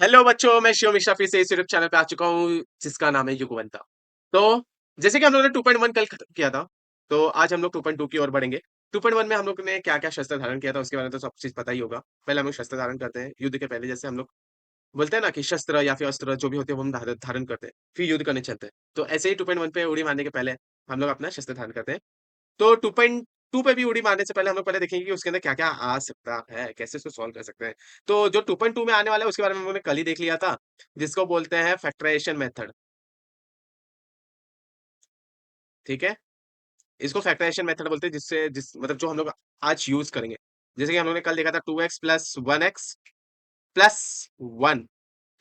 Hello बच्चों, मैं शिव मिश्रा फिर से इस यूट्यूब चैनल पे आ चुका हूँ जिसका नाम है युगवंता। तो जैसे कि हम लोगों ने 2.1 कल खत्म किया था, तो आज हम लोग 2.2 की ओर बढ़ेंगे। 2.1 में हम लोग ने क्या क्या शस्त्र धारण किया था उसके बारे में तो सब चीज पता ही होगा। पहले हम लोग शस्त्र धारण करते हैं युद्ध के पहले, जैसे हम लोग बोलते हैं ना कि शस्त्र या फिर अस्त्र जो भी होते हैं वो हम धारण धारण करते हैं, फिर युद्ध करने चलते हैं। तो ऐसे ही 2.1 पे उड़ी मारने के पहले हम लोग अपना शस्त्र धारण करते हैं। तो 2.2 पे भी उड़ी मारने से पहले हम लोग पहले देखेंगे कि उसके अंदर क्या-क्या आ सकता है, कैसे उसको सॉल्व कर सकते हैं। तो जो 2.2 में आने वाला है उसके बारे में हम लोगों ने कल ही देख लिया था, जिसको बोलते हैं फैक्टराइजेशन मेथड, ठीक है? इसको फैक्टराइजेशन मेथड बोलते हैं, जिससे जिस मतलब जो हम लोग आज यूज़ करेंगे। जैसे कि हम लोगों ने कल देखा था 2x प्लस 1x प्लस 1,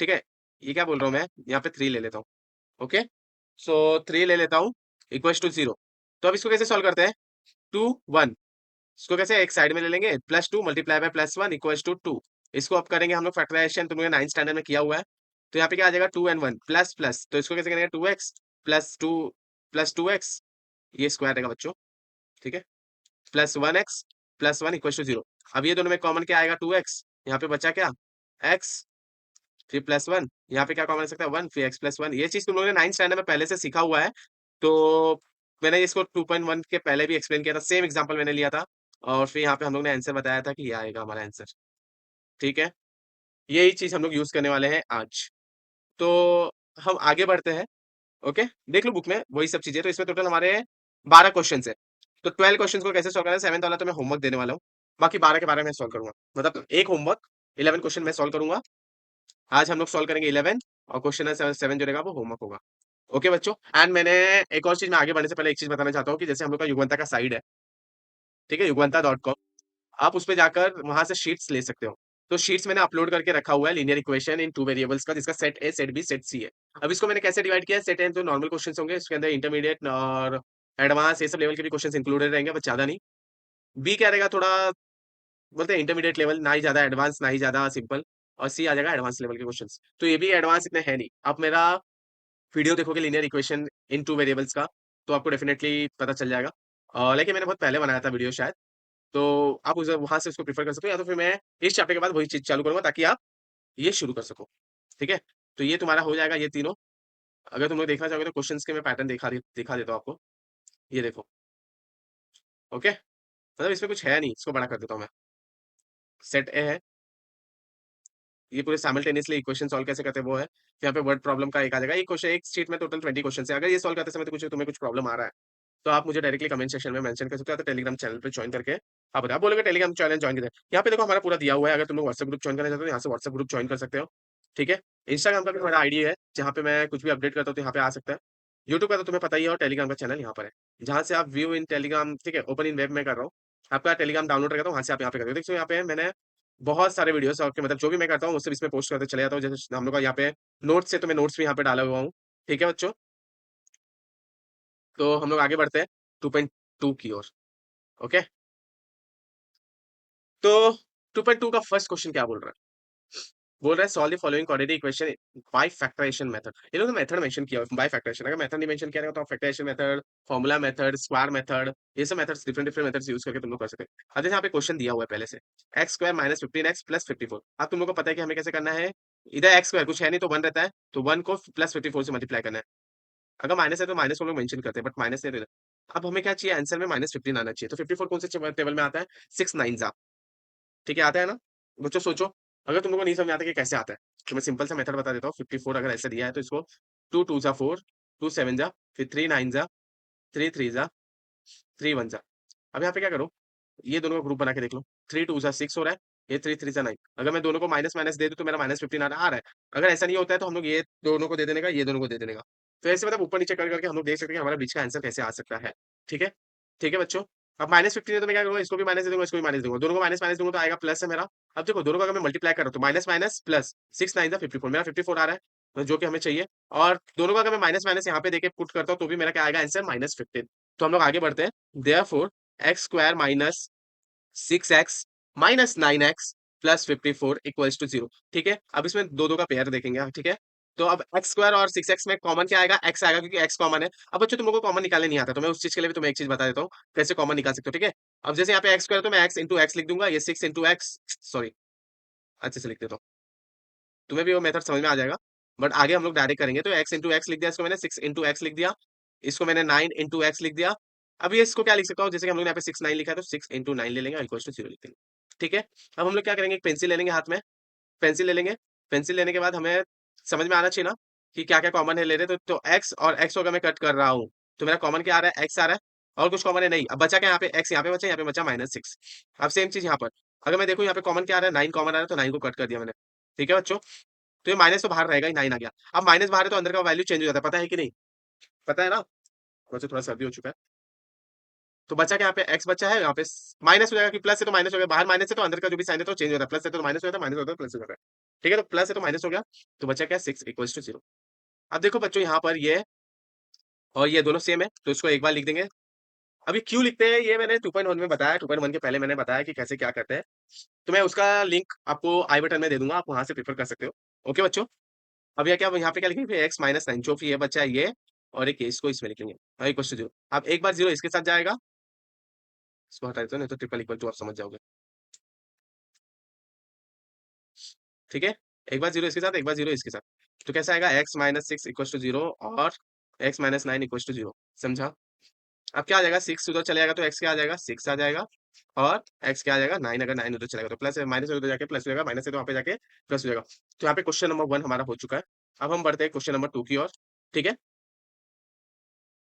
ठीक है? ये क्या बोल रहा हूँ मैं, यहाँ पे 3 ले लेता हूँ, ओके? सो 3 ले लेता हूँ इक्वल्स टू 0। तो अब इसको कैसे सॉल्व करते हैं? 2, 1, इसको कैसे एक साइड में ले लेंगे, plus two multiply by plus one equals to two. इसको अब करेंगे हम लोग फैक्टराइजेशन, तुमने 9th स्टैंडर्ड में किया हुआ है। तो यहाँ पे क्या आ जाएगा, 2 and 1 प्लस प्लस, तो इसको कैसे करेंगे, 2x प्लस टू एक्स, ये स्क्वायर रहेगा बच्चों, ठीक है? Plus 1x plus one equals to 0। अब ये दोनों में कॉमन क्या आएगा, 2x, यहाँ पे बचा क्या, x, फिर प्लस वन, यहाँ पे क्या कॉमन आ सकता है, 1, फिर x प्लस वन। ये चीज तुम लोगों ने 9th स्टैंडर्ड में पहले से सीखा हुआ है। तो मैंने इसको 2.1 के पहले भी एक्सप्लेन किया था, सेम एग्जांपल मैंने लिया था। और फिर यहाँ पे हम लोग ने आंसर बताया था कि ये आएगा हमारा आंसर, ठीक है? यही चीज हम लोग यूज करने वाले हैं आज। तो हम आगे बढ़ते हैं, ओके? देख लो बुक में वही सब चीजें। तो इसमें टोटल हमारे 12 क्वेश्चन है। तो 12 क्वेश्चन को कैसे सॉल्व करना है, 7th वाला तो मैं होमवर्क देने वाला हूँ, बाकी 12 के 12 मैं सॉल्व करूंगा। मतलब एक होमवर्क, 11 क्वेश्चन मैं सॉल्व करूंगा। आज हम लोग सॉल्व करेंगे 11, और क्वेश्चन है 7 जो रहेगा वो होमवर्क होगा। ओके बच्चों, एंड मैंने एक और चीज, मैं आगे बढ़ने से पहले एक चीज बताना चाहता हूँ कि जैसे हम लोग का युगवंता का साइड है, ठीक है, युगवंता.com, आप उस पे जाकर वहां से शीट्स ले सकते हो। तो शीट्स मैंने अपलोड करके रखा हुआ है, लीनियर इक्वेशन इन 2 वेरिएबल्स का, जिसका set A, set B, set C है। अब इसको मैंने कैसे डिवाइड किया है, सेट ए तो नॉर्मल क्वेश्चंस होंगे, इसके अंदर इंटरमीडिएट और एडवांस ये सब लेवल के भी क्वेश्चंस इंक्लूडेड रहेंगे, बस ज्यादा नहीं। बी क्या रहेगा, थोड़ा बोलते हैं इंटरमीडिएट लेवल, ना ही ज्यादा एडवांस ना ही ज्यादा सिंपल। और सी आ जाएगा एडवांस लेवल के क्वेश्चंस। तो ये भी एडवांस इतने है नहीं। आप मेरा वीडियो देखोगे लीनियर इक्वेशन इन 2 वेरिएबल्स का, तो आपको डेफिनेटली पता चल जाएगा। लेकिन मैंने बहुत पहले बनाया था वीडियो शायद, तो आप उसे वहां से उसको प्रीफर कर सकते हो, या तो फिर मैं इस चैप्टर के बाद वही चीज चालू करूंगा ताकि आप ये शुरू कर सको, ठीक है? तो ये तुम्हारा हो जाएगा, ये तीनों। अगर तुम लोग देखना चाहोगे तो क्वेश्चंस के मैं पैटर्न दिखा देता हूँ आपको। ये देखो, ओके? मतलब इसमें कुछ है नहीं, इसको बड़ा कर देता हूँ मैं। सेट ए है, ये पूरे साइमल्टेनियसली इक्वेशन सॉल्व कैसे करते हैं वो है। फिर यहाँ पे वर्ड प्रॉब्लम का एक आ जाएगा, एक क्वेश्चन एक शीट में टोटल 20 क्वेश्चन है। अगर ये सॉल्व करते समय तो कुछ तुम्हें कुछ प्रॉब्लम आ रहा है, तो आप मुझे डायरेक्टली कमेंट सेक्शन में मेंशन कर सकते हो, तो टेलीग्राम चैनल पे ज्वाइन करके आप बताओ, बोलोगे टेलीग्राम चैनल ज्वाइन करें। यहाँ पे देखो हमारा पूरा दिया हुआ है, अगर तुम लोग व्हाट्सएप ग्रुप ज्वाइन करना चाहते हो तो यहाँ से व्हाट्सएप ग्रुप ज्वाइन कर सकते हो, ठीक है? इंस्टाग्राम का भी हमारा आईडी है, जहाँ पे मैं कुछ भी अपडेट करता हूँ तो यहाँ पे आ सकता है। यूट्यूब का तो तुम्हें पता ही है, और टेलीग्राम का चैनल यहाँ पर है, जहाँ से आप व्यू इन टेलीग्राम, ठीक है, ओपन इन वेब में कर रहा हूँ। आपका टेलीग्राम डाउनलोड रहेगा तो वहाँ से आप यहाँ पे कर सकते हो। देखो यहाँ पे मैंने बहुत सारे वीडियोस, और मतलब जो भी मैं करता हूँ उससे इसमें पोस्ट करते चले जाता हूँ। जैसे हम लोग का यहाँ पे नोट्स है, तो मैं नोट्स भी यहाँ पे डाला हुआ हूँ, ठीक है बच्चों? तो हम लोग आगे बढ़ते हैं 2.2 की ओर, ओके? तो 2.2 का फर्स्ट क्वेश्चन क्या बोल रहा है, बोल रहा है solve the following quadratic equation by factorization method. ये लोग मेथड मेंशन किया हुआ बाय फैक्टराइजेशन, अगर मेथड नहीं मेंशन किया रहेगा तो आप factorization method, formula method, square method, ये सब methods, different different methods use करके तुम लोग कर सकते हैं। अब जैसे यहाँ पे क्वेश्चन दिया हुआ है पहले से, x square minus 15x plus 54। अब तुम लोग को पता है कि हमें कैसे करना है, इधर एक्स स्क्वायर कुछ है नहीं तो 1 रहता है, तो 1 को प्लस 54 से मल्टीप्लाई करना है। अगर माइनस है तो माइनस को हम लोग मेंशन करते हैं, बट माइनस नहीं रहता। अब हमें क्या चाहिए, आंसर में -15 आना चाहिए। तो 54 कौन से टेबल में आता है, 6 9 जा, ठीक है, आता है ना? बच्चों सोचो, अगर तुम लोग को नहीं समझ में आता कि कैसे आता है, तो मैं सिंपल सा मेथड बता देता हूँ। 54 अगर ऐसे दिया है तो इसको 2 2 जा 4, 2 7 जा, फिर 3 9 जा, 3 3 जा, 3 1 जा। अब यहाँ पे क्या करो, ये दोनों का ग्रुप बना के देख लो। 3 2 जा 6 हो रहा है, ये 3 3 जा 9। अगर मैं दोनों को माइनस माइनस दे दूं तो मेरा -15 आ रहा है। अगर ऐसा नहीं होता है तो हम लोग ये दोनों को दे देने का, ये दोनों को दे देने का। तो ऐसे मतलब ऊपर नीचे कर करके हम लोग देख सकते हैं कि हमारा बीच का आंसर कैसे आ सकता है, ठीक है? ठीक है बच्चों? अब -15 है तो मैं क्या करूंगा, इसको भी माइनस दे दूंगा, इसको भी माइनस दूंगा, दोनों को माइनस माइनस दूंगा तो आएगा प्लस है मेरा। अब देखो दोनों का अगर मैं मल्टीप्लाई कर रहा हूँ तो माइनस माइनस प्लस, 6 9 54, मेरा 54 आ रहा है, तो जो कि हमें चाहिए। और दोनों का अगर मैं माइनस माइनस यहाँ पे देके पुट करता हूँ तो भी मेरा क्या आएगा, आंसर -15। तो हम लोग आगे बढ़ते हैं। Therefore X square minus 6x minus 9x plus 54 equals to 0, ठीक है? अब इसमें दो दो का पेयर देखेंगे, ठीक है? तो अब एक्स स्क्वायर और 6x में कॉमन क्या आएगा, x आएगा, क्योंकि x कॉमन है। अब बच्चों तुम लोगों को कॉमन निकालने नहीं आता, तो मैं उस चीज के लिए भी तुम्हें एक चीज बता देता हूँ कैसे कॉमन निकाल सकते हो, ठीक है? अब जैसे यहाँ पे एक्स स्क्वायर, तो मैं x इंटू एक्स लिख दूंगा, ये 6 इंटू एक्स, सॉरी अच्छे से लिख देता हूँ, तुम्हें भी वो मेथड समझ में आ जाएगा। बट आगे हम लोग डायरेक्ट करेंगे। तो एक्स इंटू एक्स लिख दिया, इसको मैंने 6 इंटू एक्स लिख दिया, इसको मैंने 9 इंटू एक्स लिख दिया। अभी इसको क्या लिख सकता हूँ, जैसे कि हम लोग ने यहाँ पे 6 9 लिखा है, तो 6 इंटू 9 ले लेंगे, इक्वल टू 0 लिख देंगे। ठीक है। अब हम लोग क्या करेंगे, एक पेंसिल ले लेंगे हाथ में, पेंसिल ले लेंगे। पेंसिल लेने के बाद हमें समझ में आना चाहिए ना कि क्या क्या कॉमन है ले रहे, तो एक्स और एक्स को अगर मैं कट कर रहा हूँ तो मेरा कॉमन क्या आ रहा है, एक्स आ रहा है, और कुछ कॉमन है नहीं। अब बचा क्या यहाँ पे, एक्स यहाँ पे बचा, यहाँ पे बचा -6। अब सेम चीज यहाँ पर, अगर मैं देखूँ यहाँ पे कॉमन क्या आ रहा है, 9 कॉमन आ रहा है, तो 9 को कट कर दिया मैंने। ठीक है बच्चों, तो ये माइनस तो बाहर रहेगा ही, 9 आ गया। अब माइनस बाहर है तो अंदर का वैल्यू चेंज हो जाता है, पता है कि नहीं, पता है ना। वैसे थोड़ा सर्दी हो चुका है। तो बचा क्या यहाँ पे, एक्स बचा है, यहाँ पे माइनस हो जाएगा कि प्लस है तो माइनस हो गया, बाहर माइनस है तो अंदर का जो भी साइन है तो चेंज होता है, प्लस है तो माइनस हो जाता है, माइनस होता है प्लस हो जाता है। ठीक है, तो प्लस है तो माइनस हो गया, तो बचा क्या, 6 = 0। अब देखो बच्चों यहाँ पर ये और ये दोनों सेम है, तो इसको एक बार लिख देंगे। अभी क्यों लिखते हैं ये मैंने 2.1 में बताया, 2.1 के पहले मैंने बताया कि कैसे क्या करते हैं। तो मैं उसका लिंक आपको आई बटन में दे दूंगा, आप वहां से प्रिफर कर सकते हो। ओके बच्चों। अब यह क्या, यहाँ पे क्या लिखेंगे, x-9 जो कि ये बच्चा है ये, और एक इसको इसमें लिखेंगे, इक्वल टू 0। अब एक बार 0 इसके साथ जाएगा, इसको हटा देते हैं, नहीं तो ट्रिपल इक्वल टू आप समझ जाओगे। ठीक है, एक बार 0 इसके साथ, एक बार 0 इसके साथ, तो कैसा आएगा, x-6 = 0 और x-9 = 0। समझा। अब क्या आ जाएगा, 6 उधर चले जाएगा तो x क्या आ जाएगा, 6 आ जाएगा, और x क्या आ जाएगा, 9। अगर 9 उधर चलेगा तो प्लस है, माइनस उधर जाके प्लस हो जाएगा, माइनस है तो वहाँ पे जाके प्लस हो जाएगा। तो यहाँ पे क्वेश्चन नंबर 1 हमारा हो चुका है। अब हम बढ़ते हैं क्वेश्चन नंबर 2 की ओर। ठीक है,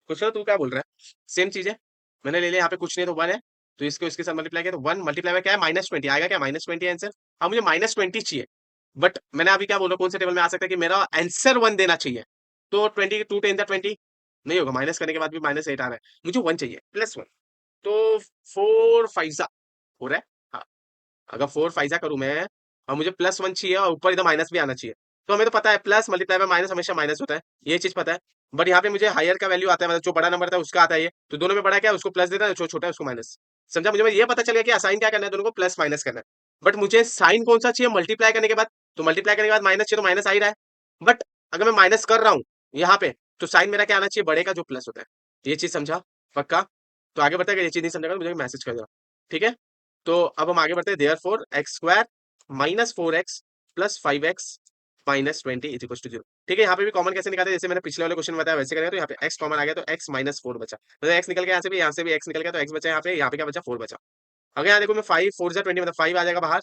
क्वेश्चन तू क्या बोल रहा है, सेम चीज है, मैंने ले लिया, यहाँ पे कुछ नहीं है तो 1 है, तो इसको इसके साथ मल्टीप्लाई किया तो 1 मल्टीप्लाई में क्या है, -20 आएगा, क्या -20 आंसर। अब मुझे -20 चाहिए, बट मैंने अभी क्या बोला, कौन से टेबल में आ सकता है कि मेरा आंसर 1 देना चाहिए। तो 20 2 10 20 नहीं होगा, माइनस करने के बाद भी -8 आ रहा है, मुझे 1 चाहिए, +1। तो 4 5 हो रहा है। हाँ, अगर 4 5 करूं मैं, और मुझे +1 चाहिए और ऊपर इधर माइनस भी आना चाहिए, तो हमें तो पता है प्लस मल्टीप्लाई में माइनस हमेशा माइनस होता है, ये चीज पता है। बट यहाँ पे मुझे हायर का वैल्यू आता है, मतलब जो बड़ा नंबर था उसका आता है ये, तो दोनों में बड़ा क्या है उसको प्लस देता है, जो छोटा है उसको माइनस। समझा, मुझे ये पता चल गया कि असाइन क्या करना है, दोनों को प्लस माइनस करना है। बट मुझे साइन कौन सा चाहिए, मल्टीप्लाई करने के बाद, तो मल्टीप्लाई करने के बाद माइनस चाहिए, तो माइनस आ ही रहा है। बट अगर मैं माइनस कर रहा हूँ यहाँ पे, तो साइन मेरा क्या आना चाहिए, बड़े का जो प्लस होता है। ये चीज समझा, पक्का। तो आगे बढ़ते हैं, अगर ये चीज नहीं समझेगा तो मुझे मैसेज कर देना। ठीक है, तो अब हम आगे बढ़ते हैं, देयरफॉर x² -4x + 5x -20 = 0। ठीक है, यहाँ पे भी कॉमन कैसे निकालते हैं, जैसे मैंने पिछले वाले क्वेश्चन में बताया वैसे करेंगे। तो यहाँ पे x कॉमन आ गया तो x -4 बचा, मतलब x निकल गया, यहाँ से भी x निकल गया, तो x बचा यहाँ पे क्या बचा, 4 बचा। अगर यहाँ देखो मैं 5 4 20 मतलब 5 आ जाएगा बाहर,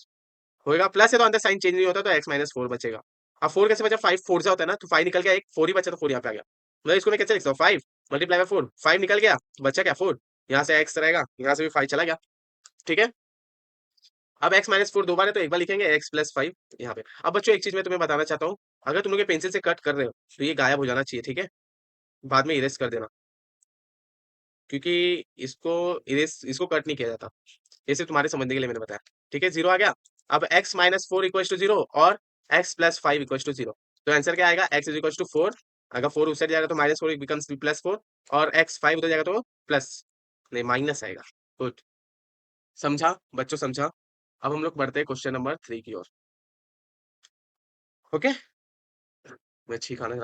होएगा प्लस है तो अंदर साइन चेंज नहीं होता, तो x -4 बचेगा। अब 4 कैसे बचा, 5 4 होता है ना, तो 5 निकल गया, एक 4 ही बचा, तो 4 यहाँ पे आ गया। मतलब इसको मैं कैसे लिख सकता हूँ, 5 मल्टीप्लाई बाय 4, 5 निकल गया, बचा क्या 4, यहाँ से x रहेगा, यहाँ से भी 5 चला गया। ठीक है, अब x-4 दो बार है तो एक बार लिखेंगे, x + 5 यहाँ पे। अब बच्चों एक चीज मैं तुम्हें बताना चाहता हूँ, अगर तुम लोग ये पेंसिल से कट कर रहे हो तो ये गायब हो जाना चाहिए। ठीक है, बाद में इरेज कर देना, क्योंकि इसको इरेज, इसको कट नहीं किया जाता, ये सिर्फ तुम्हारे समझने के लिए मैंने बताया। ठीक है, 0 आ गया। अब x-4 = 0 और x + 5 = 0, तो आंसर क्या आएगा, x = 4। अगर 4 उस साइड जाएगा तो -4 बिकम्स +4, और x 5 उधर जाएगा तो प्लस, नहीं माइनस आएगा। गुड, समझा बच्चों, समझा। अब हम लोग बढ़ते हैं क्वेश्चन नंबर 3 की ओर। ओके, मैं खाना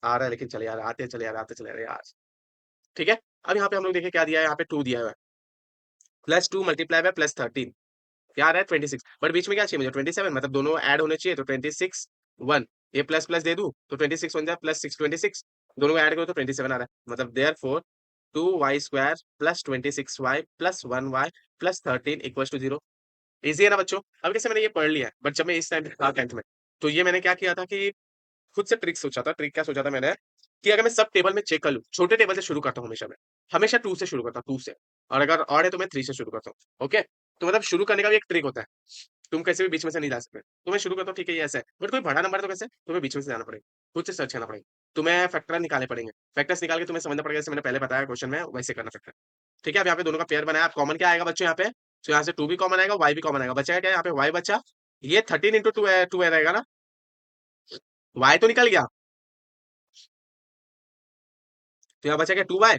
आ रहा है, लेकिन चले यार, आते चले यार, आते चले यार यार। ठीक है, अब यहाँ पे हम लोग देखिए क्या दिया है, यहाँ पे 2 दिया हुआ है, +2 मल्टीप्लाई बाय +13 क्या आ रहा है, 26। बट बीच में क्या चाहिए मुझे, 27, मतलब दोनों ऐड होने चाहिए, तो 26 1, ये प्लस प्लस दे दूं तो 26 बन जाए, +6 26, दोनों को ऐड करो तो 27 आ रहा है, मतलब therefore 2y² + 26y + 1y + 13 = 0। Easy है ना बच्चों। अब कैसे मैंने ये पढ़ लिया है, बट जब मैं इस टाइम पे था 10th में, तो ये मैंने क्या किया था कि खुद से ट्रिक सोचा था। ट्रिक क्या सोचा था मैंने, कि अगर मैं सब टेबल में चेक कर लूं, छोटे टेबल से शुरू करता हूँ हमेशा, मैं हमेशा 2 से शुरू करता हूँ, 2 से, और अगर ऑड है तो मैं 3 से शुरू करता हूँ। ओके, तो मतलब शुरू करने का भी एक ट्रिक होता है, तुम कैसे भी बीच में से नहीं जा सकते। तो मैं शुरू करता हूँ, ठीक है ये ऐसा है, बट कोई बड़ा नंबर है तो कैसे, तुम्हें बीच में से जाना पड़ेगा, खुद से सर्च करना पड़ेगा, तुम्हें फैक्टर निकालने पड़ेंगे, फैक्टर्स निकाल के तुम्हें समझना पड़ेगा, जैसे मैंने पहले बताया क्वेश्चन में वैसे करना फैक्टर। ठीक है, अब यहाँ पे दोनों का पेयर बनाया, अब कॉमन क्या आएगा बच्चों यहाँ पे, तो यहाँ से 2 भी कॉमन आएगा, y भी कॉमन आएगा, बचा क्या यहाँ पे, y बचा, ये 13 × 2 रहेगा ना, y तो निकल गया, तो यहाँ बचा क्या 2y,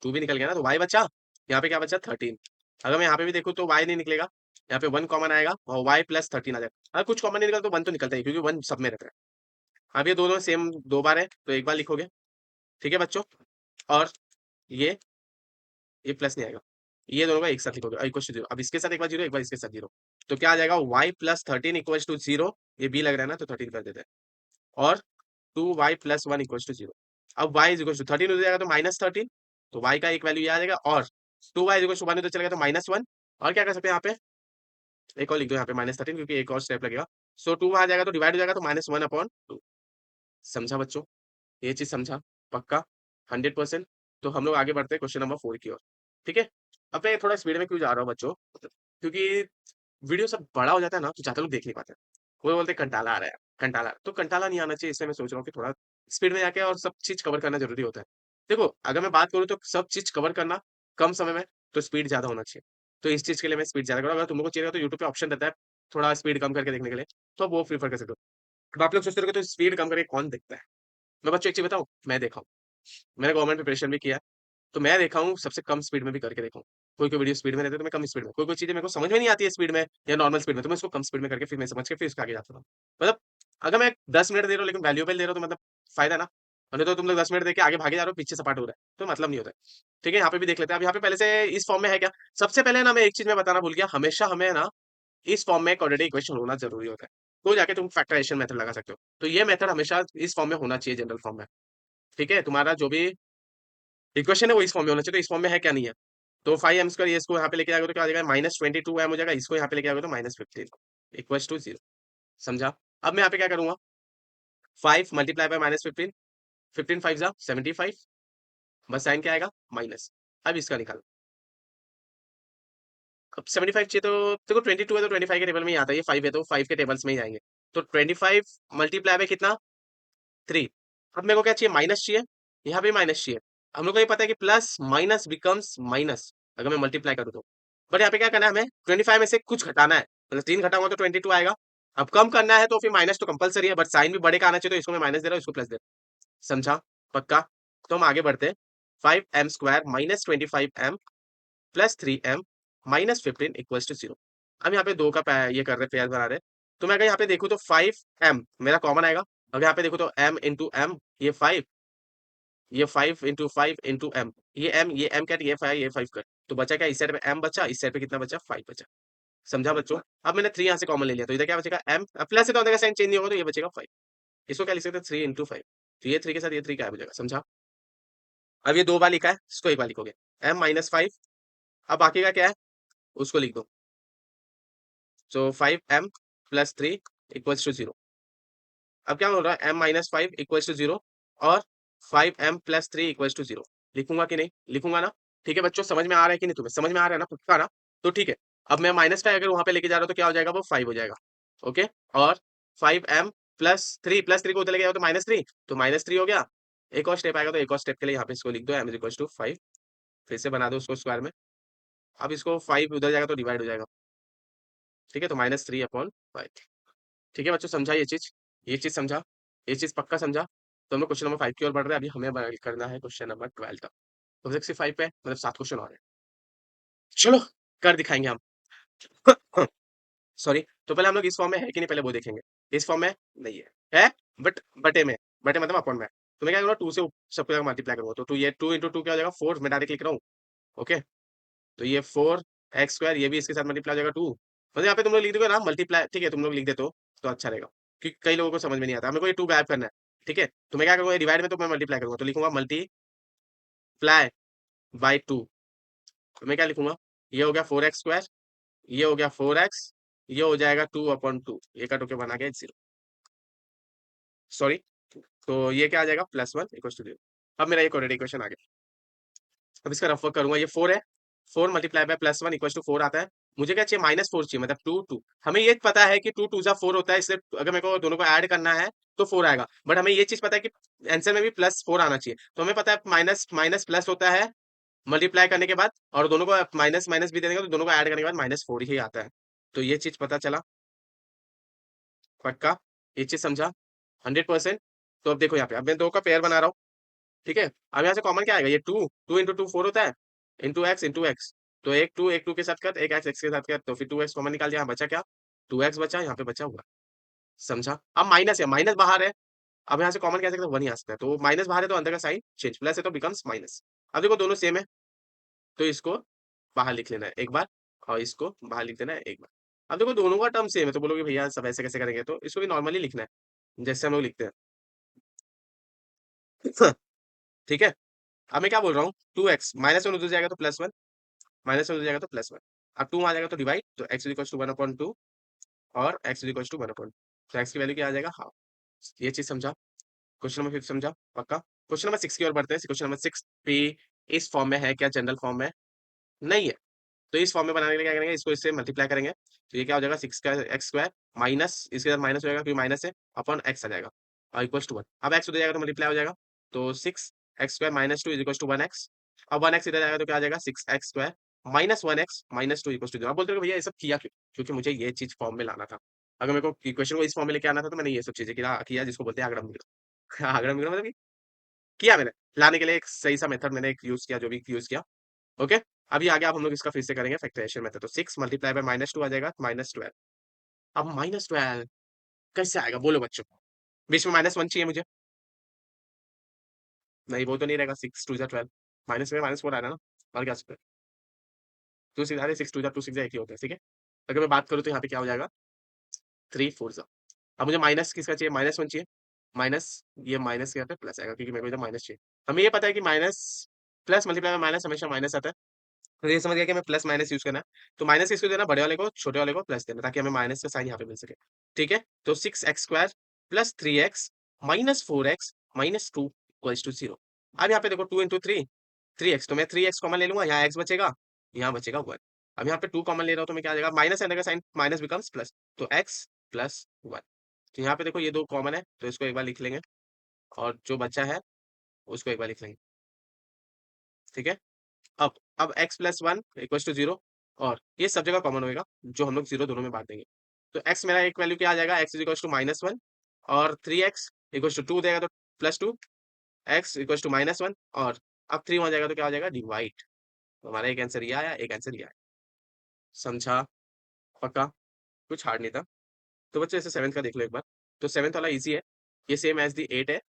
2 भी निकल गया ना, तो y बचा, यहाँ पे क्या बचा 13। अगर मैं यहाँ पे भी देखूँ तो y नहीं निकलेगा, यहाँ पे 1 कॉमन आएगा और y + 13 आ जाएगा। अगर कुछ कॉमन नहीं निकला तो 1 तो निकलता है, क्योंकि 1 सब में रहता है। अब ये दोनों सेम दो बार है तो एक बार लिखोगे। ठीक है बच्चों, और ये ये प्लस नहीं आएगा, ये दोनों का एक साथ लिखोगे, इक्वल टू 0। अब इसके साथ एक बार 0, एक बार इसके साथ 0, तो क्या आ जाएगा, y + 13 = 0। ये बी लग रहा है ना, तो 13 कर देते हैं। और 2y प्लस 1 इक्वल टू 0। अब y इज इक्वल टू 13 हो जाएगा तो -13, तो y का एक वैल्यू ये आ जाएगा। और 2y इज इक्वल टू 1 उधर चलेगा तो -1। और क्या कर सकते हैं यहाँ पे, एक और लिख दो यहाँ पे -13, क्योंकि एक और स्टेप लगेगा। सो 2 आ जाएगा तो डिवाइड हो जाएगा तो -1/2। समझा बच्चों, ये चीज समझा पक्का 100%। तो हम लोग आगे बढ़ते हैं क्वेश्चन नंबर 4 की ओर। ठीक है, अब मैं थोड़ा स्पीड में क्यों जा रहा हूँ बच्चों, क्योंकि वीडियो सब बड़ा हो जाता है ना, तो ज्यादा लोग देख नहीं पाते। वो बोलते हैं कंटाला आ रहा है, कंटाला, तो कंटाला नहीं आना चाहिए, इसलिए मैं सोच रहा हूँ कि थोड़ा स्पीड में जाके और सब चीज कवर करना जरूरी होता है। देखो, अगर मैं बात करूँ तो सब चीज कवर करना कम समय में, तो स्पीड ज्यादा होना चाहिए। तो इस चीज के लिए मैं स्पीड ज्यादा करूँ। अगर तुम लोग को चाहिए तो यूट्यूब पे ऑप्शन रहता है थोड़ा स्पीड कम करके देखने के लिए, तो आप वो प्रीफर कर सकते हो। अब आप लोग सोचते रहोगे तो स्पीड कम करके कौन देखता है। मैं बच्चों एक चीज बताऊं, मैं देखा हूँ, मैंने गवर्नमेंट प्रिपरेशन भी किया है, तो मैं देखा हूँ सबसे कम स्पीड में भी करके देखा हूँ। कोई कोई वीडियो स्पीड में रहते तो मैं कम स्पीड में, कोई कोई चीजें मेरे को समझ में नहीं आती है स्पीड में या नॉर्मल स्पीड में, तो मैं उसको कम स्पीड में करके फिर मैं समझ के फिर उसके आगे जाता था। मतलब अगर मैं 10 मिनट दे रहा हूँ लेकिन वैल्यूएबल दे रहा हूँ, तो मतलब फायदा ना। और नहीं तो तुम लोग 10 मिनट देके आगे भागे जा रहे हो, पीछे सपाट हो रहा है, तो मतलब नहीं होता है। ठीक है, यहाँ पे भी देख लेते हैं। अब यहाँ पे पहले से इस फॉर्म में है क्या। सबसे पहले ना मैं एक चीज में बताना भूल गया, हमेशा हमें ना इस फॉर्म में क्वाड्रेटिक इक्वेशन होना जरूरी होता है, तो जाके तुम फैक्टराइजेशन मेथड लगा सकते हो। तो ये मेथड हमेशा इस फॉर्म में होना चाहिए, जनरल फॉर्म में। ठीक है, तुम्हारा जो भी इक्वेशन है वो इस फॉर्म में होना चाहिए, तो इस फॉर्म में है क्या नहीं है। तो 5m² इसको यहाँ पे लेके जाओगे तो क्या हो जाएगा, -22m हो जाएगा। इसको यहाँ पे लेके जाओगे तो -15 इक्वल टू 0। समझा। अब मैं यहाँ पे क्या करूंगा, 5 मल्टीप्लाई बाय -15, 15 5 जा 75, बस साइन क्या आएगा, माइनस। अब इसका निकालो। अब 75 चाहिए तो देखो 22 है तो 25 के टेबल में ही आता है, ये 5 है तो 5 के टेबल्स में ही आएंगे। तो 25 मल्टीप्लाई बाय कितना, 3। अब मेरे को क्या चाहिए, माइनस चाहिए, यहाँ पे माइनस चाहिए। हम लोग को ये पता है कि प्लस माइनस बिकम्स माइनस अगर मैं मल्टीप्लाई करूँ तो। बट यहाँ पे क्या करना है, हमें 25 में से कुछ घटाना है, मतलब 3 घटाऊंगा तो 22 आएगा। अब कम करना है तो फिर माइनस तो कंपलसरी है, बट साइन भी बड़े का आना चाहिए, तो इसको मैं माइनस दे रहा हूँ, इसको प्लस दे रहा हूँ। समझा पक्का। तो हम आगे बढ़ते हैं। 5m² -25m plus 3m -15 equals to 0। अब यहाँ पे दो का ये कर रहे पेयर बना रहे। तो मैं अगर यहाँ पे देखूँ तो 5m मेरा कॉमन आएगा। अगर यहाँ पे देखो तो m इंटू एम, ये 5, ये 5 इंटू 5 इंटू एम, ये m कट, ये 5 कट, तो बचा क्या, इस साइड पे m बचा, इस साइड पे कितना बचा, 5 बचा। समझा बच्चों। अब मैंने 3 यहाँ से कॉमन ले लिया, तो इधर क्या बचेगा, m प्लस है तो अंदर का साइन चेंज नहीं होगा, तो ये बचेगा 5। इसको क्या लिख सकते हैं, 3 इंटू 5। तो ये 3 के साथ ये 3 क्या हो जाएगा, समझा। अब ये 2 बार लिखा है, इसको एक बार लिखोगे, m-5। अब बाकी का क्या है, उसको लिख दो। सो 5m प्लस 3 इक्वल्स टू 0। अब क्या हो रहा है, m-5 इक्वल्स टू 0 और 5m प्लस 3 इक्वल्स टू 0। लिखूंगा कि नहीं, लिखूंगा ना। ठीक है बच्चों, समझ में आ रहा है कि नहीं, तुम्हें समझ में आ रहा है ना, पक्का ना। तो ठीक है, अब मैं माइनस का अगर वहां पे लेके जा रहा हूँ तो क्या हो जाएगा, वो 5 हो जाएगा। ओके, और 5m+3 को उधर लेके जाओ तो -3, तो -3 हो गया। एक और स्टेप आएगा, तो एक और स्टेप के लिए यहाँ पे इसको लिख दो, m इक्वल्स टू 5। फिर से बना दो उसको स्क्वायर में। अब इसको 5 उधर जाएगा तो डिवाइड हो जाएगा। ठीक है, तो -3/5। ठीक है बच्चों, समझा ये चीज समझा, ये चीज पक्का समझा। तो हम लोग क्वेश्चन नंबर 5 की ओर बढ़ रहे हैं। अभी हमें करना है क्वेश्चन नंबर 12 तक, तो 65 पे मतलब 7 क्वेश्चन और है। चलो कर दिखाएंगे हम। सॉरी, तो पहले हम लोग इस फॉर्म में है कि नहीं पहले वो देखेंगे। इस फॉर्म में नहीं है बट बटे में, बटे मतलब अपॉन में। तो मैं क्या करूँगा, 2 से सबको जगह मल्टीप्लाई करूंगा, तो 2 ये 2 इंटू 2 क्या हो जाएगा, 4। मैं डायरेक्ट लिख रहा हूँ। ओके, तो ये 4x², ये भी इसके साथ मल्टीप्लाई हो जाएगा 2। मतलब यहाँ पे तुम लोग लिख दोगे ना मल्टीप्लाई, ठीक है, तुम लोग लिख देते हो तो अच्छा रहेगा, क्योंकि कई लोगों को समझ में नहीं आता। मेरे को ये 2 गायब करना है। ठीक है, तो मैं क्या करूँगा, डिवाइड में तो मैं मल्टीप्लाई करूंगा, तो लिखूंगा मल्टीप्लाई बाई 2। तो मैं क्या लिखूंगा, ये हो गया 4x², ये हो गया 4x, ये हो जाएगा 2/2, ये कट होके बना गया 0। सॉरी, तो ये क्या आ जाएगा, +1 इक्वल टू 0। अब मेरा ये क्वाड्रेटिक इक्वेशन आ गया। अब इसका रफ वर्क करूंगा, ये 4 है, 4 मल्टीप्लाई बाय +1 इक्वल टू 4 आता है। मुझे क्या चाहिए, -4 चाहिए, मतलब 2 2। हमें ये पता है कि 2 2 जा 4 होता है, इसलिए अगर मेरे को दोनों को ऐड करना है तो 4 आएगा। बट हमें ये चीज पता है कि आंसर में भी +4 आना चाहिए, तो हमें पता है माइनस माइनस प्लस होता है मल्टीप्लाई करने के बाद, और दोनों को माइनस माइनस भी देंगे तो दोनों को ऐड करने के बाद -4 ही आता है। तो ये चीज पता चला पक्का, ये चीज समझा 100%। तो अब देखो यहाँ पे, अब मैं दो का पेयर बना रहा हूँ। ठीक है, अब यहाँ से कॉमन क्या आएगा, ये 2 2 इंटू 2 4 होता है, इंटू एक्स। तो एक 2 के साथ कर, एक एक्स के साथ कर, तो फिर 2x कॉमन निकाल दिया, यहाँ बचा क्या, 2x बचा, यहाँ पे बचा हुआ। समझा। अब माइनस है, माइनस बाहर है, अब यहाँ से कॉमन क्या सकते हैं, 1 ही आ सकता है, तो माइनस बाहर है तो अंदर का साइन चेंज, प्लस है तो बिकम्स माइनस। अब देखो दोनों सेम है, तो इसको बाहर लिख लेना है एक बार, और इसको बाहर लिख देना है एक बार। अब देखो दोनों का टर्म सेम है, तो बोलोगे भैया सब ऐसे कैसे करेंगे, तो इसको भी नॉर्मली लिखना है जैसे हम लोग लिखते हैं। ठीक है। अब मैं क्या बोल रहा हूँ, 2x -1 उधर जाएगा तो +1, -1 उधर जाएगा तो +1। अब 2 आ जाएगा तो डिवाइड, तो x इज इक्वल टू 1/2 और x इज इक्वल टू 1/2। तो x की वैल्यू क्या आ जाएगा, हाफ। ये चीज समझा। क्वेश्चन नंबर 5 समझा पक्का। क्वेश्चन नंबर 6 की ओर बढ़ते हैं। क्वेश्चन नंबर 6 भी इस फॉर्म में है क्या, जनरल फॉर्म में नहीं है। तो इस फॉर्म में बनाने के लिए क्या करेंगे, इसको इससे मल्टीप्लाई करेंगे, तो ये क्या हो जाएगा 6 का एक्स स्क्वायर माइनस इसके साथ माइनस हो जाएगा क्योंकि माइनस है, अपॉन एक्स आ जाएगा और इक्वल टू 1। अब एक्स उधर जाएगा तो मल्टीप्लाई हो जाएगा, तो 6x² -2 is equal to 1x। अब 1x इधर जाएगा तो क्या आ जाएगा 6x² -1x -2 इक्वल टू 0। अब बोलते हो भैया ये सब किया क्यों, क्योंकि मुझे ये चीज फॉर्म में लाना था। अगर मेरे को इक्वेशन को इस फॉर्म में लेके आना था तो मैंने ये सब चीजें किया जिसको बोलते हैं आगड़म दिगड़म। आगड़म दिगड़म मतलब कि किया मैंने, लाने के लिए एक सही सा मेथड मैंने एक यूज किया, जो भी यूज किया। ओके। अभी आगे आप हम लोग इसका फिर से करेंगे फैक्टराइजेशन मेथड। तो 6 मल्टीप्लाई बाय -2 आ जाएगा -12। अब -12 कैसे आएगा बोलो बच्चों, बीच में -1 चाहिए मुझे। नहीं वो तो नहीं रहेगा, 6 2 12, माइनस में -4 आएगा ना, और क्या सकते हैं। 2 6 अरे 6 2 2 6 एक ही होता है, ठीक है। अगर मैं बात करूँ तो यहाँ पे क्या हो जाएगा 3 4 जा। अब मुझे माइनस किसका चाहिए, -1 चाहिए। माइनस, ये माइनस यहाँ पे प्लस आएगा क्योंकि मेरे को इधर माइनस चाहिए। हमें ये पता है कि माइनस प्लस मल्टीप्लाई में माइनस हमेशा माइनस आता है। तो ये समझ गया कि हमें प्लस माइनस यूज करना है। तो माइनस किसको देना, बड़े वाले को, छोटे वाले को प्लस देना, ताकि हमें माइनस का साइन यहाँ पे मिल सके। ठीक है। तो 6x² plus 3x -4x -2 equals to 0। अब यहाँ पे देखो 2 इंटू 3 3x, तो मैं 3x कॉमन ले लूंगा, यहाँ x बचेगा, यहाँ बचेगा 1। अब यहाँ पे 2 कॉमन ले रहा हूँ तो मैं क्या आ जाएगा, माइनस आने का साइन माइनस बिकम्स प्लस, तो x प्लस 1। तो यहाँ पे देखो ये दो कॉमन है तो इसको एक बार लिख लेंगे, और जो बचा है उसको एक बार लिख लेंगे। ठीक है। अब x प्लस 1 इक्वल टू 0, और ये सब जगह कॉमन होएगा, जो हम लोग 0 दोनों में बांट देंगे। तो x मेरा एक वैल्यू क्या आ जाएगा, x इज इक्वल टू -1, और 3x इक्वल टू 2 देगा तो +2, x इक्वल टू -1, और अब 3 वहां जाएगा तो क्या हो जाएगा, डिवाइड। तो हमारा एक आंसर ये आया, एक आंसर ये आया। समझा पक्का, कुछ हार्ड नहीं था। तो बच्चों जैसे 7th का देख लो एक बार। तो 7th वाला इजी है, ये सेम एज दी 8 है।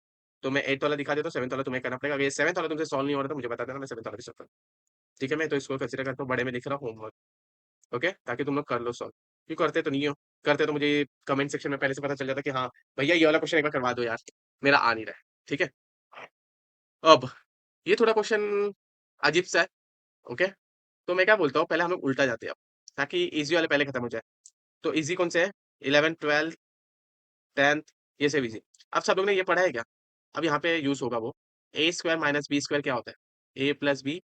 तो मैं 8th वाला दिखा देता हूँ, 7th वाला तुम्हें करना पड़ेगा। अगर ये 7th वाला तुमसे सॉल्व नहीं हो रहा तो मुझे बता देना, मैं 7th वाला भी सॉल्व। ठीक है। मैं तो इसको कंसिडर करता हूँ बड़े में लिख रहा हूँ होमवर्क। ओके, ताकि तुम लोग कर लो सॉल्व। क्यों करते तो नहीं हो, करते तो मुझे कमेंट सेक्शन में पहले से पता चल जाता कि हाँ भैया ये वाला क्वेश्चन एक बार करवा दो यार, मेरा आ नहीं रहा है। ठीक है। अब ये थोड़ा क्वेश्चन अजीब सा है। ओके। तो मैं क्या बोलता हूँ, पहले हम लोग उल्टा जाते हैं अब, ताकि इजी वाले पहले खत्म हो जाए। तो इजी कौन से है, 11 12 10th, ये सब इजी। अब सब लोग ने ये पढ़ा है क्या, अब यहाँ पे यूज होगा वो a² - b² क्या होता है, a plus B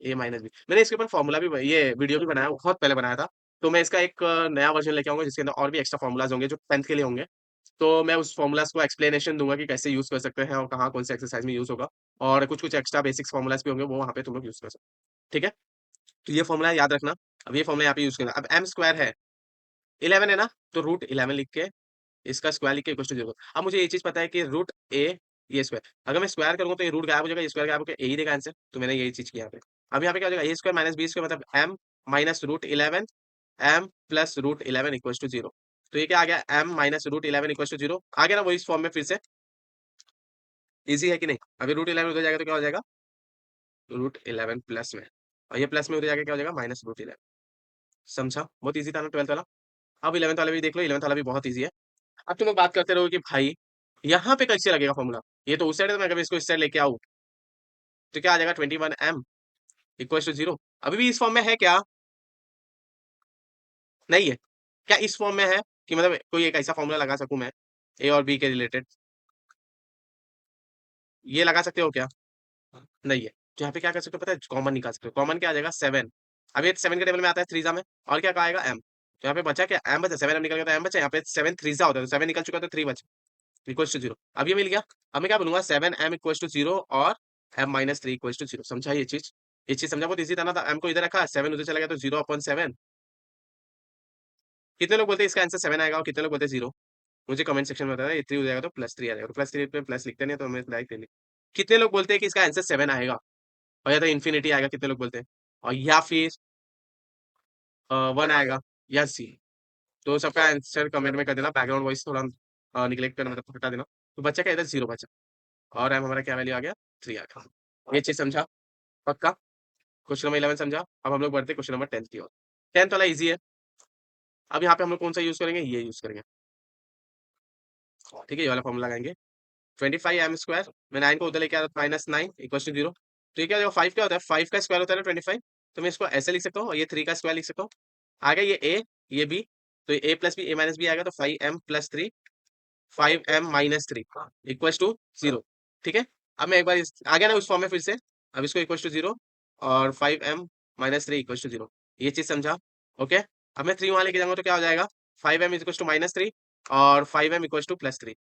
A minus B. मैंने इसके ऊपर फॉर्मूला भी, ये वीडियो भी बनाया, बहुत पहले बनाया था। तो मैं इसका एक नया वर्जन लेके आऊंगा जिसके अंदर और भी एक्स्ट्रा फॉर्मूलाज होंगे जो 10th के लिए होंगे। तो मैं उस फॉर्मूलाज को एक्सप्लेनेशन दूंगा कि कैसे यूज कर सकते हैं और कहाँ कौन से एक्सरसाइज में यूज होगा, और कुछ कुछ एक्स्ट्रा बेसिक्स फॉर्मूलाज भी होंगे, वो वहाँ पे तुम लोग यूज कर सकते हो। ठीक है। तो ये फॉर्मूला याद रखना। अब ये फॉर्मूला यहाँ पे यूज करना। अब m² है 11 है ना, तो √11 लिख के इसका स्क्वायर लिख के इक्वल टू 0। अब मुझे ये चीज पता है कि रूट ए ये स्क्वायर, अगर मैं स्क्वायर करूंगा तो ये रूट गायब हो जाएगा, ये स्क्वायर गायब होकर ए ही देगा आंसर। तो मैंने यही चीज किया यहाँ पे। अब यहाँ पे क्या हो जाएगा, a² - b² मतलब m -√11 m plus √11 equal to 0। तो ये क्या आ गया, m -√11 इक्वल टू 0 आ गया ना, वो इस फॉर्म में फिर से इजी है कि नहीं। अभी √11 उधर जाएगा तो क्या हो जाएगा, √11 प्लस में, और ये प्लस में उधर जाके क्या हो जाएगा -√11। समझा, बहुत ईजी था ना 12th वाला। अब 11th वाला भी देख लो, 11th वाला भी बहुत ईजी है। अब तुम लोग बात करते रहो कि भाई यहाँ पे कैसे लगेगा फॉर्मूला, ये तो उस साइड है, तो मैं कभी इसको इस साइड लेके आऊँ तो क्या आ जाएगा 21m इक्वल टू 0। अभी भी इस फॉर्म में है क्या, नहीं है। क्या इस फॉर्म में है कि मतलब कोई एक ऐसा फॉर्मूला लगा सकूं मैं ए और बी के रिलेटेड, ये लगा सकते हो क्या, नहीं है। तो यहाँ पे क्या कर सकते हो पता है, कॉमन निकाल सकते हो। कॉमन क्या आ जाएगा 7, अब ये 7 के टेबल में आता है थ्रीजा में, और क्या आएगा m। तो यहाँ पे बचा क्या, m बचा, 7 m निकल गया तो m बचा, यहाँ पे 7 थ्रीजा होता है तो 7 निकल चुका तो 3 बचा इक्वल्स टू 0। अब ये मिल गया। अब मैं क्या बोलूंगा 7m इक्वल्स टू 0 और m - 3 इक्वल्स टू 0। समझा ये चीज समझा, बहुत इजी था ना। था m को इधर रखा, 7 उधर चला गया तो 0/7। कितने लोग बोलते हैं इसका आंसर 7 आएगा और कितने लोग बोलते हैं 0, मुझे कमेंट सेक्शन में बताना। ये 3 हो जाएगा तो +3 आ जाएगा, तो +3 पे प्लस लिखते नहीं है, तो हमें डायरेक्ट ले। कितने लोग बोलते हैं कि इसका आंसर 7 आएगा, और या तो इन्फिनिटी आएगा, कितने लोग बोलते हैं, और या फिर 1 आएगा, या सी। तो सबका आंसर कमेंट में कर देना, बैकग्राउंड वॉइस थोड़ा निगलेक्ट करना, मतलब हटा देना। तो बच्चा क्या, इधर 0 बचा, और m हमारा क्या वैल्यू आ गया, 3 आ गया। ये चीज समझा पक्का। क्वेश्चन नंबर 11 समझा। अब हम लोग बढ़ते क्वेश्चन नंबर 10th की ओर। 10th वाला इजी है। अब यहाँ पे हम लोग कौन सा यूज करेंगे, ये यूज करेंगे। ठीक है, ये वाला फॉर्मूला लगाएंगे। 25m², मैं 9 को उधर लेके आ रहा हूँ, -9 इक्वल टू 0। ठीक है, देखो 5 क्या होता है, 5 का स्क्वायर होता है ना 25। तो मैं इसको ऐसे लिख सकता हूँ, और ये 3 का स्क्वायर लिख सकता हूँ। आगे ये ए, ये बी, तो ए plus B, A minus B आएगा, तो 5m+3, 5m-3 इक्वल्स टू 0। ठीक है, अब मैं एक बार आ गया ना उस फॉर्म में फिर से। अब इसको इक्वल्स टू 0 और 5m-3 इक्वल्स टू 0, ये चीज समझा। ओके, अब मैं 3 वहां लेके जाऊंगा तो क्या हो जाएगा, 5m इक्वल्स टू -3 और 5m इक्वल्स टू +3,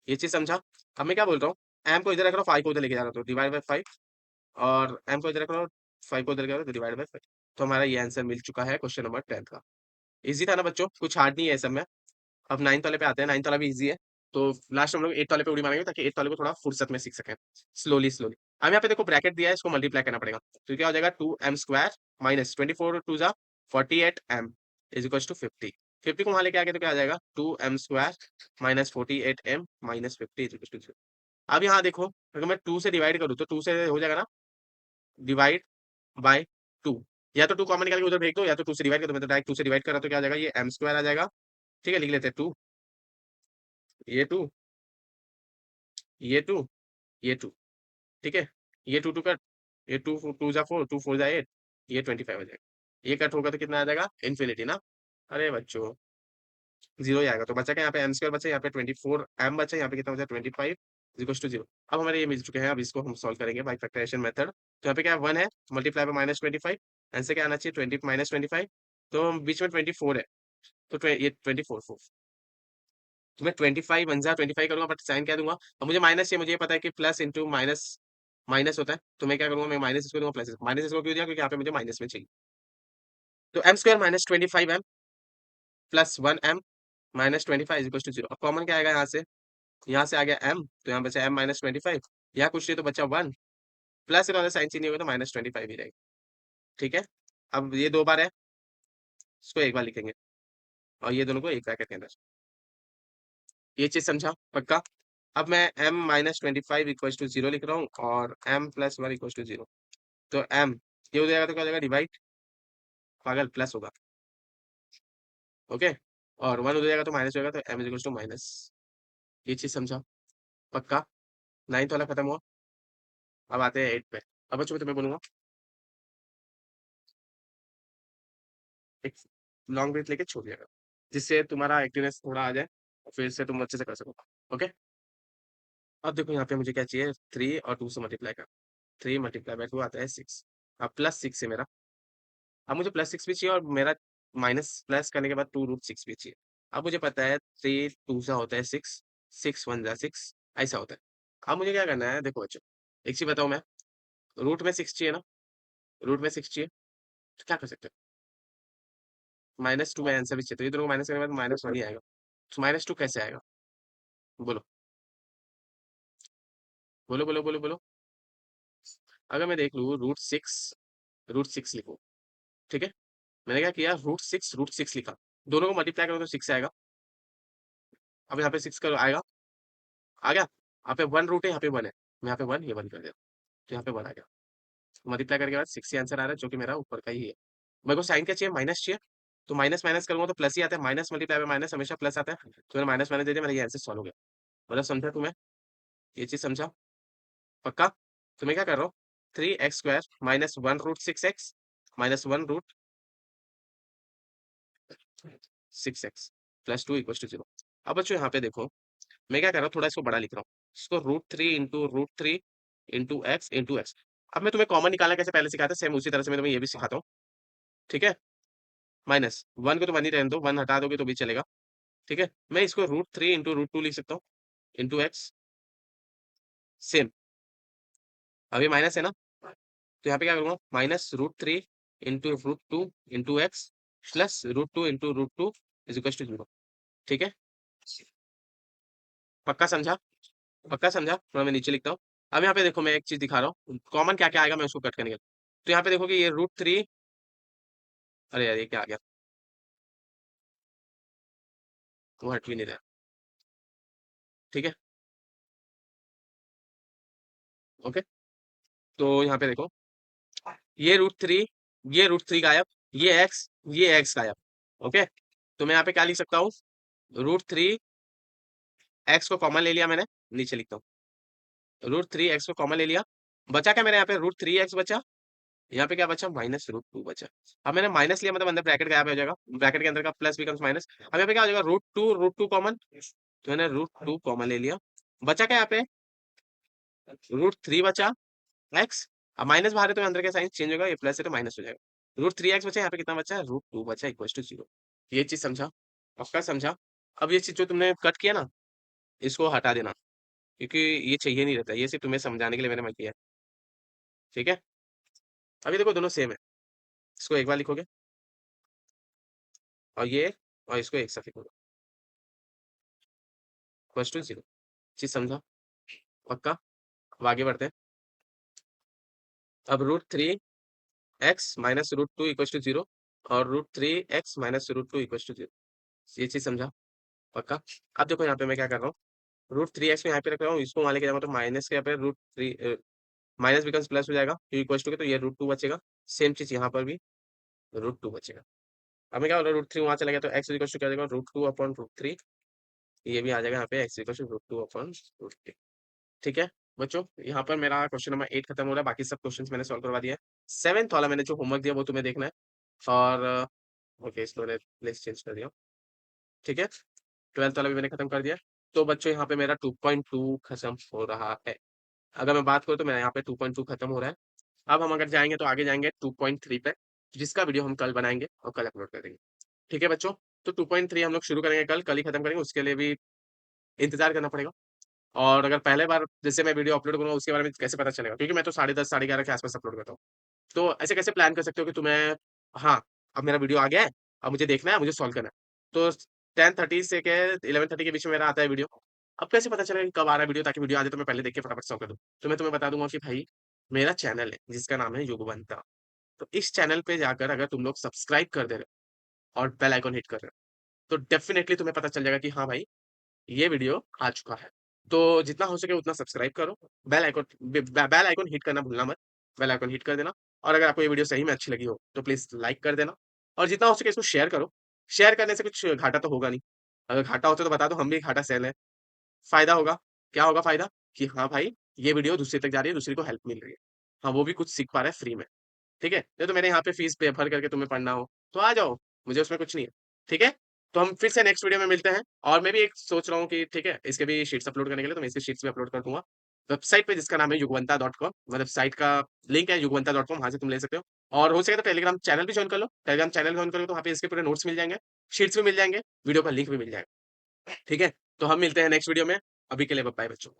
ये चीज समझा। अब मैं क्या बोल रहा हूँ, एम को इधर रख रहा हूँ, 5 को उधर लेके जा रहा हूँ, डिवाइड बाय 5, और एम को इधर रख रहा हूँ, 5 को उधर लेके जा रहा हूँ, डिवाइड बाय 5। तो हमारा ये आंसर मिल चुका है क्वेश्चन नंबर 10 का। इजी था ना बच्चों, कुछ हार्ड नहीं है सब में। अब 9th वाले पे आते हैं, 9th वाला भी इजी है। तो लास्ट हम लोग 8th वाले पे उड़ी मारेंगे, ताकि 8th वाले को थोड़ा फुर्सत में सीख सकें, स्लोली स्लोली। अब यहाँ पे देखो ब्रैकेट दिया है, इसको मल्टीप्लाई करना पड़ेगा, तो क्या हो जाएगा, 2m² minus 24 48m is equal to 50। 50 को वहां लेके आगे तो क्या आ जाएगा, 2m² minus 48m minus 50 is equal to. अब यहाँ देखो, अगर मैं 2 से डिवाइड करूँ तो 2 से हो जाएगा ना, डिवाइड बाय 2। या तो 2 कॉमन निकाल के उधर फेंक दो, या तो 2 से डिवाइड कर दो। मैं तो डायरेक्ट 2 से डिवाइड कर रहा हूं, तो क्या आ जाएगा, ये m² आ जाएगा। ठीक है, लिख लेते हैं 2, ये 2, ये 2, ये 2। ठीक है, ये 2 2 कट, ये 2 2 जा 4, 2 4 जा 8, ये 25 हो जाएगा। ये कट होगा तो कितना आ जाएगा, इन्फिनिटी ना। अरे बच्चों, 0 ही आएगा। तो बचा क्या यहाँ पे, m² बचा, यहाँ पे 24m बचा, यहाँ पे कितना बचा, 25 इक्वल टू 0। अब हमारे ये मिल चुके हैं, अब इसको हम सॉल्व करेंगे बाई फैक्टराइजेशन मेथड। तो यहाँ पे क्या है, 1 है, मल्टीप्लाई बाय -25, आंसर क्या आना चाहिए, 20 -25। तो बीच में 24 है, तो ये 24 तो मैं 25 वन जा 25 करूंगा, बट साइन क्या दूंगा। अब मुझे माइनस चाहिए, मुझे ये पता है कि प्लस इंटू माइनस माइनस होता है, तो मैं क्या करूंगा, मैं माइनस इसको दूंगा, प्लस माइनस इसको क्यों दिया, क्योंकि यहाँ पे मुझे माइनस में चाहिए। तो m² -25m plus 1m minus 25 equal to 0। अब कॉमन क्या आएगा यहाँ से आ गया m, तो यहाँ बचा m-25, यहाँ कुछ नहीं तो बचा 1, प्लस इन्होंने साइन चेंज नहीं होगा तो -25 ही रहेगा। ठीक है, अब ये 2 बार है, इसको एक बार लिखेंगे, और ये दोनों को एक ब्रैकेट के अंदर। ये चीज समझा पक्का। अब मैं m-25 इक्वल टू 0 लिख रहा हूँ, और m+1 इक्वल टू 0। तो m ये हो जाएगा, तो क्या हो जाएगा, डिवाइड, पागल प्लस होगा। ओके, और 1 हो जाएगा तो माइनस होगा, तो m इक्वल टू माइनस। ये चीज समझा पक्का। 9th वाला खत्म हुआ, अब आते हैं 8 पे। अब बच्चों मैं तुम्हें बोलूंगा, एक लॉन्ग ब्रेथ लेके छोड़ दिया करो, जिससे तुम्हारा एक्टिवनेस थोड़ा आ जाए, और फिर से तुम अच्छे से कर सको। ओके, अब देखो यहाँ पे मुझे क्या चाहिए, 3 और 2 से मल्टीप्लाई कर, 3 मल्टीप्लाई बाय 2 आता है 6। अब +6 है मेरा, अब मुझे +6 भी चाहिए, और मेरा माइनस प्लस करने के बाद 2√6 भी चाहिए। अब मुझे पता है 3 2 सा होता है 6, 6 1 जा 6, ऐसा होता है। अब मुझे क्या करना है, देखो बच्चों, एक चीज बताऊं मैं, रूट में 6 चाहिए ना, रूट में 6 चाहिए, तो क्या कर सकते हो, -2 में आंसर भी चाहिए, तो ये दोनों को माइनस करने के बाद -1 ही आएगा। तो -2 कैसे आएगा, बोलो बोलो बोलो बोलो बोलो। अगर मैं देख लूँ रूट सिक्स लिखो, ठीक है, मैंने क्या किया, रूट सिक्स लिखा, दोनों को मल्टीप्लाई करो तो 6 आएगा। अब यहाँ पे 6 करो आएगा, आ गया। यहाँ पे 1 रूट है, यहाँ पे 1 है, मैं यहाँ पे 1, ये 1 कर दिया, तो यहाँ पे 1 आ गया। मल्टीप्लाई करके बाद 6 ही आंसर आ रहा है, जो कि मेरा ऊपर का ही है। मेरे को साइन क्या चाहिए, माइनस चाहिए, तो माइनस माइनस करूंगा तो प्लस ही आता है, माइनस मल्टीप्लाई में माइनस हमेशा प्लस आता है, तो मैंने माइनस माइनस दे दिया, मेरा ये आंसर सॉल्व हो गया। मतलब समझा तुम्हें, ये चीज समझा पक्का। तो मैं क्या कर रहा हूँ, 3x² -1√6x -1√6x +2 = 0। अब बच्चों यहाँ पे देखो, मैं क्या कर रहा हूँ, थोड़ा इसको बड़ा लिख रहा हूँ, इसको √3 × √3 × x। अब मैं तुम्हें कॉमन निकालना कैसे पहले सिखाया था, सेम उसी तरह से मैं तुम्हें ये भी सिखाता हूँ। ठीक है, माइनस 1 को तो 1 ही रहने दो, 1 हटा दोगे तो भी चलेगा। ठीक है, मैं इसको √3 × √2 लिख सकता हूँ, इंटू एक्स, सेम। अभी माइनस है ना, तो यहाँ पे क्या करूंगा, -√3 × √2 × x प्लस √2 × √2 = 0। ठीक है, पक्का समझा, पक्का समझा। थोड़ा मैं नीचे लिखता हूँ। अब यहाँ पे देखो, मैं एक चीज दिखा रहा हूँ, कॉमन क्या क्या आएगा, मैं उसको कट करने का। तो यहाँ पे देखो कि ये √3, अरे यार ये क्या आ गया, वो हट भी नहीं रहा। ठीक है, ओके, तो यहाँ पे देखो, ये √3, ये √3 गायब, ये एक्स गायब। ओके, तो मैं यहाँ पे क्या लिख सकता हूँ, √3 x को कॉमन ले लिया मैंने, नीचे लिखता हूँ √3 x को कॉमन ले लिया, बचा क्या मेरे यहाँ पे √3 x बचा, यहाँ पे क्या बचा -√2 बचा। अब मैंने माइनस लिया मतलब अंदर ब्रैकेट गायब हो जाएगा, ब्रैकेट के अंदर का प्लस बिकम्स माइनस। अब यहाँ पे क्या हो जाएगा √2 कॉमन, तो मैंने √2 कॉमन ले लिया, बचा क्या यहाँ पे √3 बचा x। अब माइनस बाहर है तो अंदर का साइन चेंज होगा, ये प्लस है तो माइनस हो जाएगा। √3 x बचा, यहाँ पे कितना बचा √2 बचा इक्वल टू 0। ये चीज समझा, पक्का समझा। अब ये चीज जो तुमने कट किया ना, इसको हटा देना, क्योंकि ये चाहिए नहीं रहता, ये सिर्फ तुम्हें समझाने के लिए मैंने मैं किया है, ठीक है। अभी देखो दोनों सेम है, इसको एक बार लिखोगे और ये, और इसको एक साथ लिखोगे इक्वल टू 0। चीज समझा, पक्का। अब आगे बढ़ते हैं। अब √3 x -√2 इक्वल टू 0, और √3 x -√2 इक्वल टू 0। ये चीज समझा, पक्का। अब देखो यहाँ पे मैं क्या कर रहा हूँ, √3 x में यहाँ पे रख रहा हूँ, इसको वहां लेके जाऊंगा तो माइनस के यहाँ पे √3 माइनस बिकम्स प्लस हो जाएगा, इक्वल टू के, तो ये √2 बचेगा। सेम चीज यहाँ पर भी √2 बचेगा। अब मैं क्या बोल रहा हूँ, √3 वहां चला गया तो x इक्वल टू क्या हो जाएगा √2/√3, ये भी आ जाएगा यहाँ पे x इक्वल टू √2/√3। ठीक है बच्चों, यहाँ पर मेरा क्वेश्चन नंबर 8 खत्म हो रहा है, बाकी सब क्वेश्चंस मैंने सॉल्व करवा दिया है। 7th वाला मैंने जो होमवर्क दिया वो तुम्हें देखना है, और ओके इसको मैंने प्लेस चेंज कर दिया, ठीक है। 12th वाला भी मैंने खत्म कर दिया। तो बच्चों यहाँ पे मेरा 2.2 खत्म हो रहा है। अगर मैं बात करूँ तो मेरा यहाँ पे 2.2 खत्म हो रहा है। अब हम अगर जाएंगे तो आगे जाएंगे 2.3 पे, जिसका वीडियो हम कल बनाएंगे और कल अपलोड कर देंगे, ठीक है बच्चों। तो 2.3 हम लोग शुरू करेंगे कल, कल ही खत्म करेंगे, उसके लिए भी इंतजार करना पड़ेगा। और अगर पहले बार जैसे मैं वीडियो अपलोड करूँगा उसके बारे में कैसे पता चलेगा, क्योंकि मैं तो 10:30 11:30 के आसपास अपलोड करता हूँ। तो ऐसे कैसे प्लान कर सकते हो कि तुम्हें, हाँ अब मेरा वीडियो आ गया है, अब मुझे देखना है, मुझे सॉल्व करना है, तो 10:30 से के 11:30 के बीच में मेरा आता है वीडियो। अब कैसे पता चलेगा कि कब आ रहा है वीडियो, ताकि वीडियो आ जाए तो मैं पहले देख के फटाफट सॉल्व कर दूं। तो मैं तुम्हें बता दूंगा कि भाई मेरा चैनल है जिसका नाम है युगवंता, तो इस चैनल पे जाकर अगर तुम लोग सब्सक्राइब कर दे रहे हो और बेल आइकन हिट कर रहे हो, तो डेफिनेटली तुम्हें पता चल जाएगा कि हाँ भाई ये वीडियो आ चुका है। तो जितना हो सके उतना सब्सक्राइब करो, बेल आइकन हिट करना भूलना मत, बेल आइकन हिट कर देना। और अगर आपको ये वीडियो सही में अच्छी लगी हो तो प्लीज लाइक कर देना, और जितना हो सके इसको शेयर करो। शेयर करने से कुछ घाटा तो होगा नहीं, अगर घाटा होता तो बता दो, हम भी घाटा सहल है। फायदा होगा, क्या होगा फायदा, कि हाँ भाई ये वीडियो दूसरे तक जा रही है, दूसरे को हेल्प मिल रही है, हाँ वो भी कुछ सीख पा रहा है फ्री में, ठीक है। नहीं तो मेरे यहाँ पे फीस पे भर करके तुम्हें पढ़ना हो तो आ जाओ, मुझे उसमें कुछ नहीं है, ठीक है। तो हम फिर से नेक्स्ट वीडियो में मिलते हैं। और मैं भी एक सोच रहा हूँ कि ठीक है इसके भी शीट्स अपलोड करने के लिए, तो मैं इसकी शीट्स भी अपलोड कर दूंगा वेबसाइट पे जिसका नाम है युगवंता.com, मतलब साइट का लिंक है युगवंता.com, वहां से तुम ले सकते हो। और हो सके तो टेलीग्राम चैनल भी ज्वाइन कर लो, टेलीग्राम चैनल ज्वाइन करो तो वहाँ पे इसके पूरे नोट्स मिल जाएंगे, शीट्स भी मिल जाएंगे, वीडियो का लिंक भी मिल जाएगा, ठीक है। तो हम मिलते हैं नेक्स्ट वीडियो में, अभी के लिए बाय बच्चों।